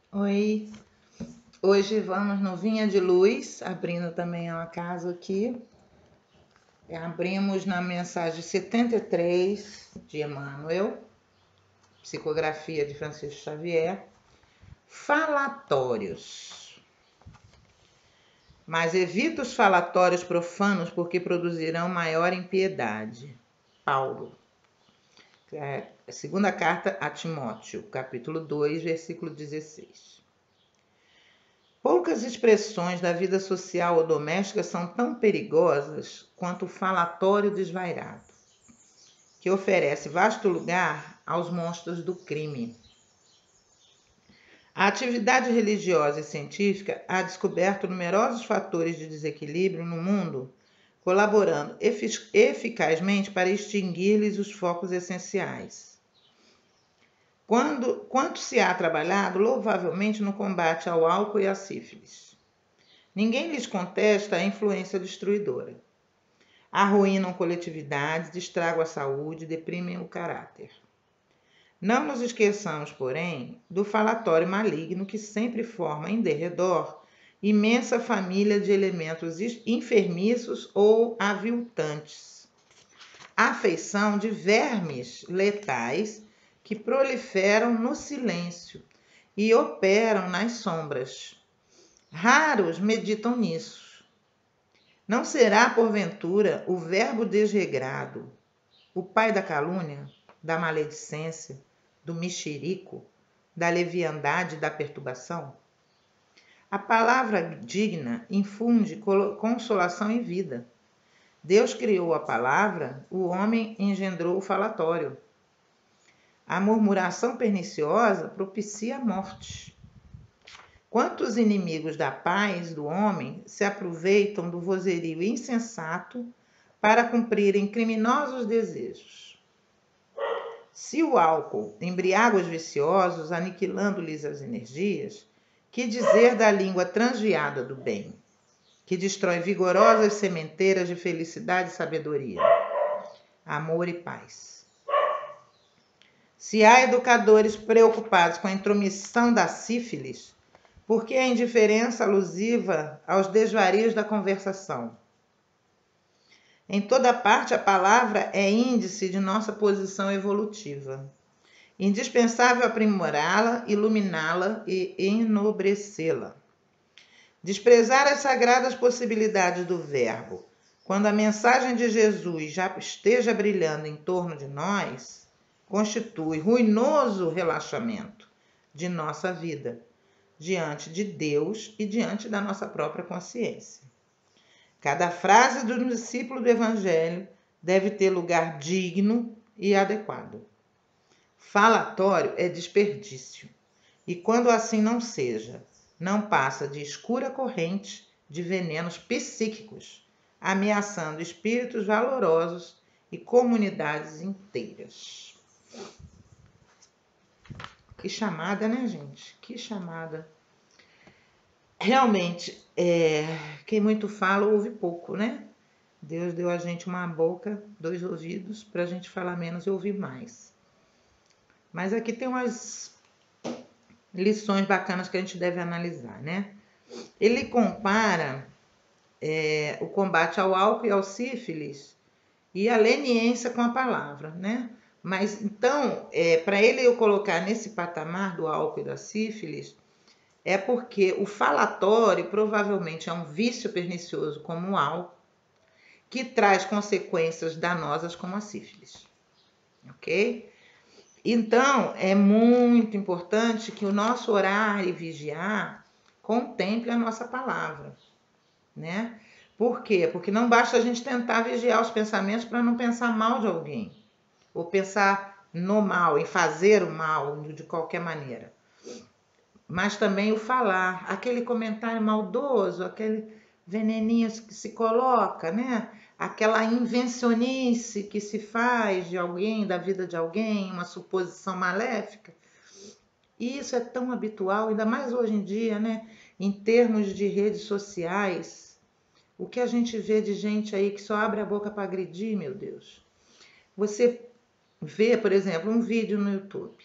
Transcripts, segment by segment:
Oi, hoje vamos no Vinha de Luz, abrindo também um acaso aqui. Abrimos na mensagem 73 de Emmanuel, psicografia de Francisco Xavier, falatórios. Mas evita os falatórios profanos porque produzirão maior impiedade. Paulo. Segunda carta a Timóteo, capítulo 2, versículo 16. Poucas expressões da vida social ou doméstica são tão perigosas quanto o falatório desvairado, que oferece vasto lugar aos monstros do crime. A atividade religiosa e científica ha descoberto numerosos fatores de desequilíbrio no mundo, colaborando eficazmente para extinguir-lhes os focos essenciais. Quanto se há trabalhado louvavelmente no combate ao álcool e à sífilis. Ninguém lhes contesta a influência destruidora. Arruinam coletividades, estragam a saúde, deprimem o caráter. Não nos esqueçamos, porém, do falatório maligno que sempre forma em derredor imensa família de elementos enfermiços ou aviltantes. Afeição de vermes letais que proliferam no silêncio e operam nas sombras. Raros meditam nisso. Não será, porventura, o verbo desregrado, o pai da calúnia, da maledicência, do mexerico, da leviandade e da perturbação? A palavra digna infunde consolação e vida. Deus criou a palavra, o homem engendrou o falatório. A murmuração perniciosa propicia a morte. Quantos inimigos da paz do homem se aproveitam do vozerio insensato para cumprirem criminosos desejos? Se o álcool embriaga os viciosos, aniquilando-lhes as energias, que dizer da língua transviada do bem, que destrói vigorosas sementeiras de felicidade e sabedoria, amor e paz? Se há educadores preocupados com a intromissão da sífilis, por que a indiferença alusiva aos desvarios da conversação? Em toda parte a palavra é índice de nossa posição evolutiva. Indispensável aprimorá-la, iluminá-la e enobrecê-la. Desprezar as sagradas possibilidades do verbo, quando a mensagem de Jesus já esteja brilhando em torno de nós, constitui ruinoso relaxamento de nossa vida, diante de Deus e diante da nossa própria consciência. Cada frase do discípulo do Evangelho deve ter lugar digno e adequado. Falatório é desperdício, e quando assim não seja, não passa de escura corrente de venenos psíquicos, ameaçando espíritos valorosos e comunidades inteiras. Que chamada, né, gente? Que chamada. Realmente, quem muito fala ouve pouco, né? Deus deu a gente uma boca, 2 ouvidos, para a gente falar menos e ouvir mais. Mas aqui tem umas lições bacanas que a gente deve analisar, né? Ele compara o combate ao álcool e ao sífilis e a leniência com a palavra, né? Mas então, para ele eu colocar nesse patamar do álcool e da sífilis, é porque o falatório provavelmente é um vício pernicioso como o álcool, que traz consequências danosas como a sífilis, ok? Então, é muito importante que o nosso orar e vigiar contemple a nossa palavra, né? Por quê? Porque não basta a gente tentar vigiar os pensamentos para não pensar mal de alguém, ou pensar no mal, em fazer o mal de qualquer maneira. Mas também o falar, aquele comentário maldoso, aquele veneninho que se coloca, né? Aquela invencionice que se faz de alguém, da vida de alguém, uma suposição maléfica. E isso é tão habitual, ainda mais hoje em dia, né? Em termos de redes sociais, o que a gente vê de gente aí que só abre a boca para agredir, meu Deus. Você vê, por exemplo, um vídeo no YouTube.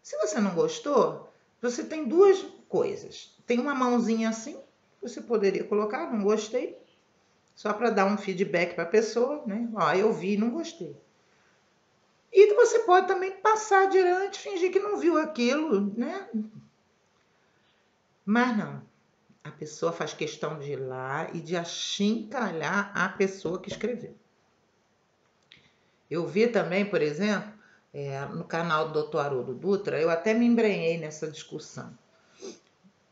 Se você não gostou, você tem duas coisas. Tem uma mãozinha assim, você poderia colocar, não gostei, só para dar um feedback para a pessoa, né? Ó, eu vi, não gostei. E você pode também passar adiante, fingir que não viu aquilo, né? Mas não. A pessoa faz questão de ir lá e de achincalhar a pessoa que escreveu. Eu vi também, por exemplo, no canal do Dr. Haroldo Dutra, eu até me embrenhei nessa discussão.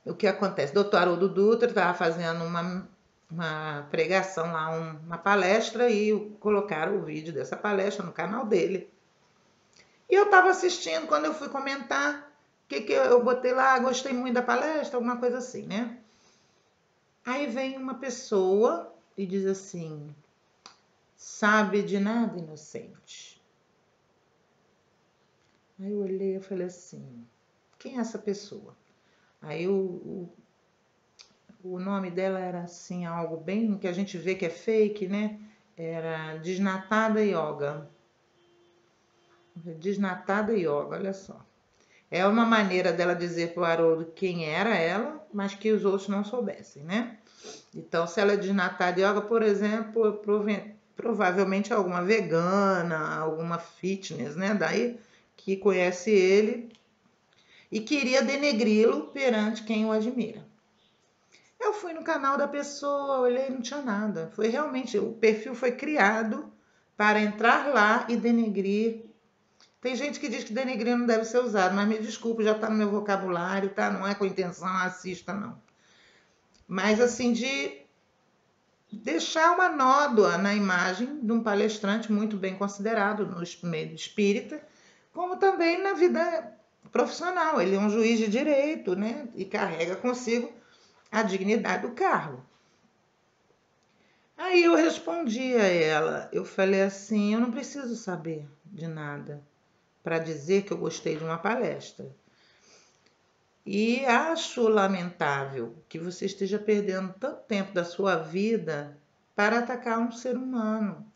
O que acontece? Dr. Haroldo Dutra estava fazendo uma pregação lá, uma palestra, e colocaram o vídeo dessa palestra no canal dele. E eu estava assistindo, quando eu fui comentar, o que eu botei lá, gostei muito da palestra, alguma coisa assim, né? Aí vem uma pessoa e diz assim, sabe de nada, inocente. Aí eu olhei e falei assim, quem é essa pessoa? Aí o nome dela era assim, algo bem que a gente vê que é fake, né? Era Desnatada Yoga. Desnatada Yoga, olha só. É uma maneira dela dizer para o Haroldo quem era ela, mas que os outros não soubessem, né? Então, se ela é desnatada yoga, por exemplo, provavelmente alguma vegana, alguma fitness, né? Daí que conhece ele e queria denegri-lo perante quem o admira. Eu fui no canal da pessoa, olhei, não tinha nada. Foi realmente, o perfil foi criado para entrar lá e denegrir. Tem gente que diz que denegrir não deve ser usado, mas me desculpe, já está no meu vocabulário, tá? Não é com intenção racista, não. Mas assim, de deixar uma nódoa na imagem de um palestrante muito bem considerado no meio espírita, como também na vida profissional. Ele é um juiz de direito, né? E carrega consigo a dignidade do cargo. Aí eu respondi a ela, eu falei assim, eu não preciso saber de nada para dizer que eu gostei de uma palestra. E acho lamentável que você esteja perdendo tanto tempo da sua vida para atacar um ser humano.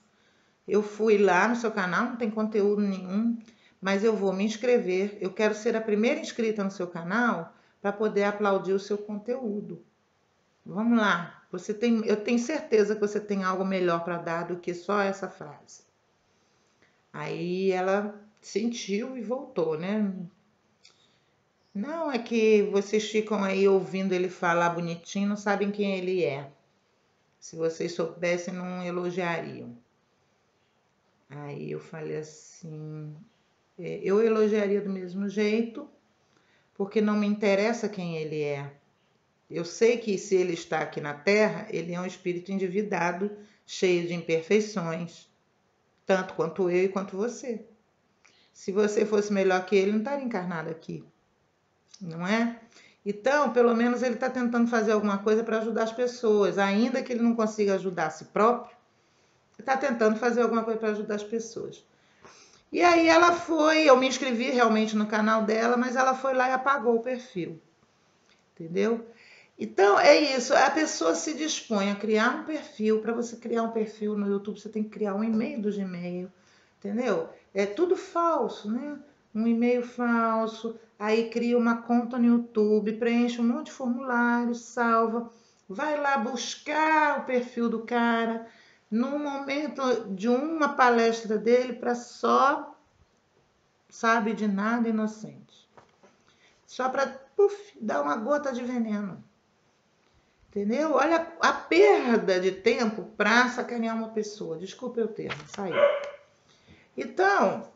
Eu fui lá no seu canal, não tem conteúdo nenhum, mas eu vou me inscrever. Eu quero ser a primeira inscrita no seu canal para poder aplaudir o seu conteúdo. Vamos lá. Eu tenho certeza que você tem algo melhor para dar do que só essa frase. Aí ela sentiu e voltou, né? Não, é que vocês ficam aí ouvindo ele falar bonitinho, não sabem quem ele é. Se vocês soubessem, não elogiariam. Aí eu falei assim, eu elogiaria do mesmo jeito, porque não me interessa quem ele é. Eu sei que se ele está aqui na Terra, ele é um espírito endividado, cheio de imperfeições, tanto quanto eu e quanto você. Se você fosse melhor que ele, não estaria encarnado aqui, não é? Então, pelo menos ele está tentando fazer alguma coisa para ajudar as pessoas, ainda que ele não consiga ajudar a si próprio, está tentando fazer alguma coisa para ajudar as pessoas. E aí ela foi, eu me inscrevi realmente no canal dela, mas ela foi lá e apagou o perfil, entendeu? Então é isso, a pessoa se dispõe a criar um perfil. Para você criar um perfil no YouTube, você tem que criar um e-mail do Gmail, entendeu? É tudo falso, né? Um e-mail falso, aí cria uma conta no YouTube, preenche um monte de formulário, salva, vai lá buscar o perfil do cara no momento de uma palestra dele para só, sabe, de nada, inocente. Só para dar uma gota de veneno. Entendeu? Olha a perda de tempo para sacanear uma pessoa. Desculpe o termo, saiu. Então,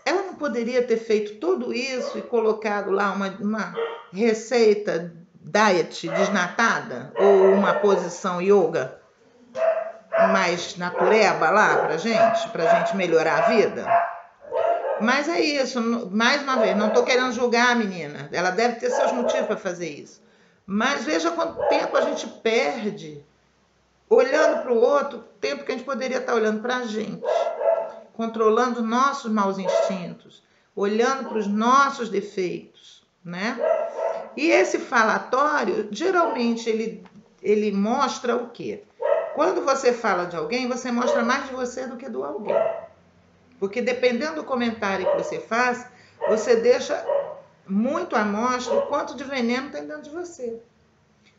ela não poderia ter feito tudo isso e colocado lá uma receita diet desnatada ou uma posição yoga mais natureba lá pra gente melhorar a vida? Mas é isso, mais uma vez, não estou querendo julgar a menina. Ela deve ter seus motivos para fazer isso. Mas veja quanto tempo a gente perde olhando para o outro, tempo que a gente poderia estar olhando para a gente, controlando nossos maus instintos, olhando para os nossos defeitos, né? E esse falatório, geralmente, ele mostra o quê? Quando você fala de alguém, você mostra mais de você do que do alguém. Porque dependendo do comentário que você faz, você deixa muito à mostra o quanto de veneno tem dentro de você.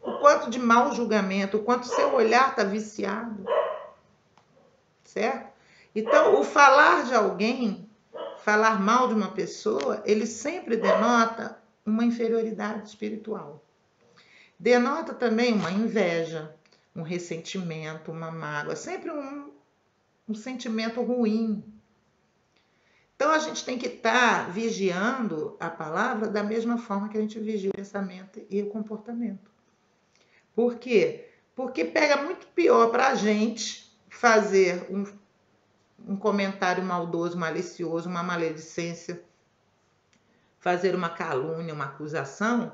O quanto de mau julgamento, o quanto seu olhar está viciado. Certo? Então, o falar de alguém, falar mal de uma pessoa, ele sempre denota uma inferioridade espiritual. Denota também uma inveja, um ressentimento, uma mágoa, sempre um sentimento ruim. Então, a gente tem que estar vigiando a palavra da mesma forma que a gente vigia o pensamento e o comportamento. Por quê? Porque pega muito pior para a gente fazer um comentário maldoso, malicioso, uma maledicência, fazer uma calúnia, uma acusação,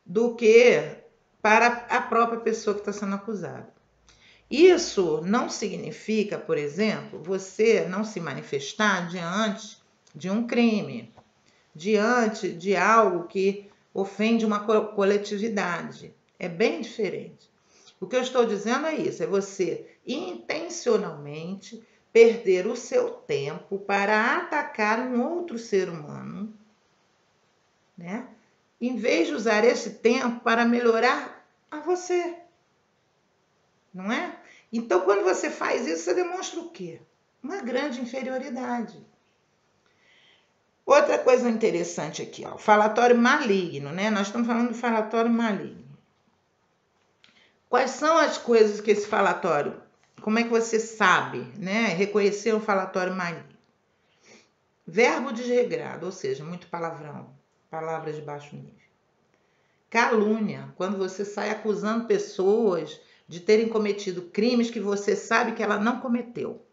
do que para a própria pessoa que está sendo acusada. Isso não significa, por exemplo, você não se manifestar diante de um crime, diante de algo que ofende uma coletividade. É bem diferente. O que eu estou dizendo é isso, é você intencionalmente perder o seu tempo para atacar um outro ser humano, né? Em vez de usar esse tempo para melhorar a você, não é? Então, quando você faz isso, você demonstra o quê? Uma grande inferioridade. Outra coisa interessante aqui, ó, o falatório maligno, né? Nós estamos falando do falatório maligno. Quais são as coisas que esse falatório, como é que você sabe, né? Reconhecer um falatório maligno? Verbo desregrado, ou seja, muito palavrão, palavras de baixo nível. Calúnia, quando você sai acusando pessoas de terem cometido crimes que você sabe que ela não cometeu,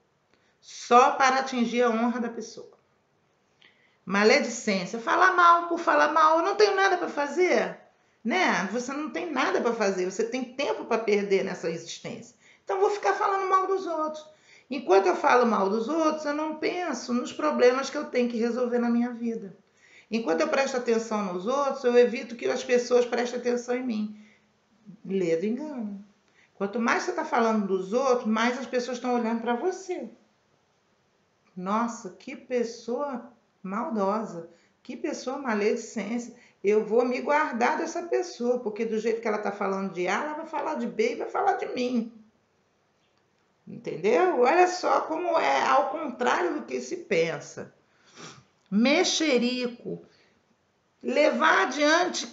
só para atingir a honra da pessoa. Maledicência, falar mal por falar mal, eu não tenho nada para fazer, né? Você não tem nada para fazer, você tem tempo para perder nessa existência. Então vou ficar falando mal dos outros. Enquanto eu falo mal dos outros, eu não penso nos problemas que eu tenho que resolver na minha vida. Enquanto eu presto atenção nos outros, eu evito que as pessoas prestem atenção em mim. Lê do engano. Quanto mais você está falando dos outros, mais as pessoas estão olhando para você. Nossa, que pessoa maldosa, que pessoa maledicência. Eu vou me guardar dessa pessoa, porque do jeito que ela está falando de A, ela vai falar de B e vai falar de mim. Entendeu? Olha só como é ao contrário do que se pensa. Mexerico, levar adiante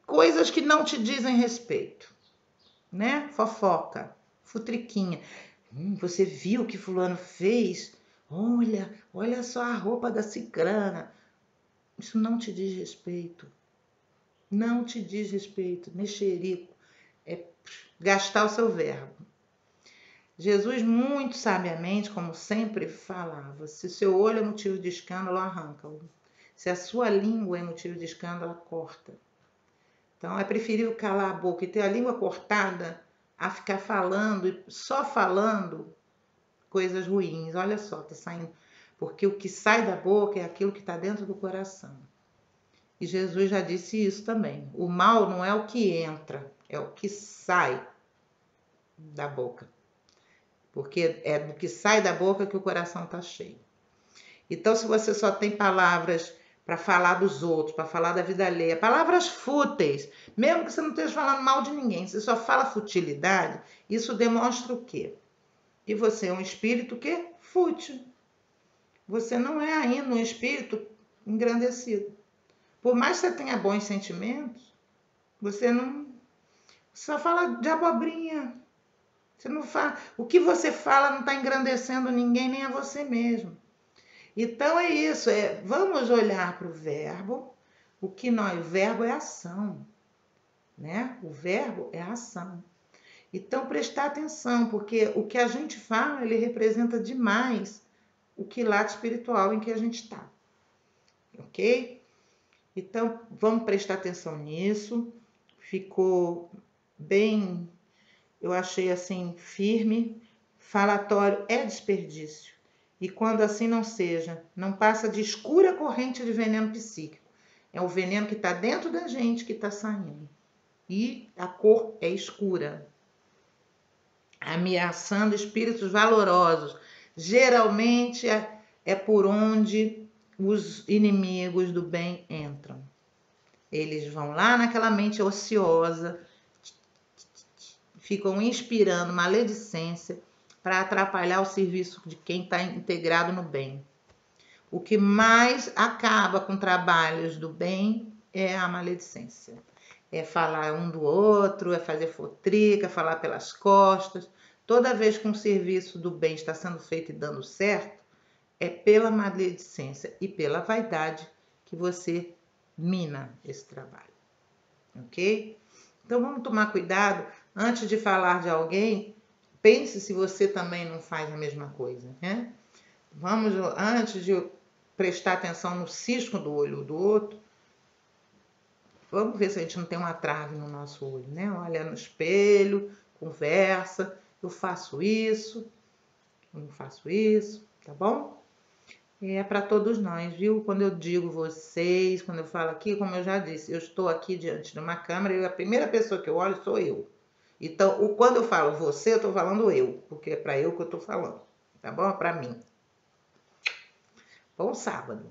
coisas que não te dizem respeito, né? Fofoca, futriquinha. Você viu o que fulano fez? Olha só a roupa da cicrana. Isso não te diz respeito. Não te diz respeito. Mexerico é gastar o seu verbo. Jesus, muito sabiamente, como sempre falava, se o seu olho é motivo de escândalo, arranca-o. Se a sua língua é motivo de escândalo, corta. Então, é preferível calar a boca e ter a língua cortada a ficar falando, só falando coisas ruins. Olha só, tá saindo. Porque o que sai da boca é aquilo que está dentro do coração. E Jesus já disse isso também. O mal não é o que entra, é o que sai da boca. Porque é do que sai da boca que o coração está cheio. Então, se você só tem palavras para falar dos outros, para falar da vida alheia, palavras fúteis, mesmo que você não esteja falando mal de ninguém, você só fala futilidade, isso demonstra o quê? Que você é um espírito que fútil. Você não é ainda um espírito engrandecido. Por mais que você tenha bons sentimentos, você não só fala de abobrinha. Você não fala, o que você fala não está engrandecendo ninguém, nem a você mesmo. Então é isso, vamos olhar para o verbo. O verbo é ação, né? O verbo é ação. Então prestar atenção, porque o que a gente fala, ele representa demais o quilate espiritual em que a gente está. Ok? Então vamos prestar atenção nisso. Ficou bem, eu achei assim, firme. Falatório é desperdício. E quando assim não seja, não passa de escura corrente de veneno psíquico. É o veneno que está dentro da gente que está saindo. E a cor é escura. Ameaçando espíritos valorosos. Geralmente é por onde os inimigos do bem entram. Eles vão lá naquela mente ociosa, ficam inspirando maledicência para atrapalhar o serviço de quem está integrado no bem. O que mais acaba com trabalhos do bem é a maledicência. É falar um do outro, é fazer fotrica, falar pelas costas. Toda vez que um serviço do bem está sendo feito e dando certo, é pela maledicência e pela vaidade que você mina esse trabalho. Ok? Então vamos tomar cuidado. Antes de falar de alguém, pense se você também não faz a mesma coisa, né? Vamos, antes de prestar atenção no cisco do olho do outro, vamos ver se a gente não tem uma trave no nosso olho, né? Olha no espelho, conversa, eu faço isso, eu não faço isso, tá bom? É para todos nós, viu? Quando eu digo vocês, quando eu falo aqui, como eu já disse, eu estou aqui diante de uma câmera e a primeira pessoa que eu olho sou eu. Então, quando eu falo você, eu estou falando eu, porque é para eu que eu estou falando, tá bom? É para mim. Bom sábado.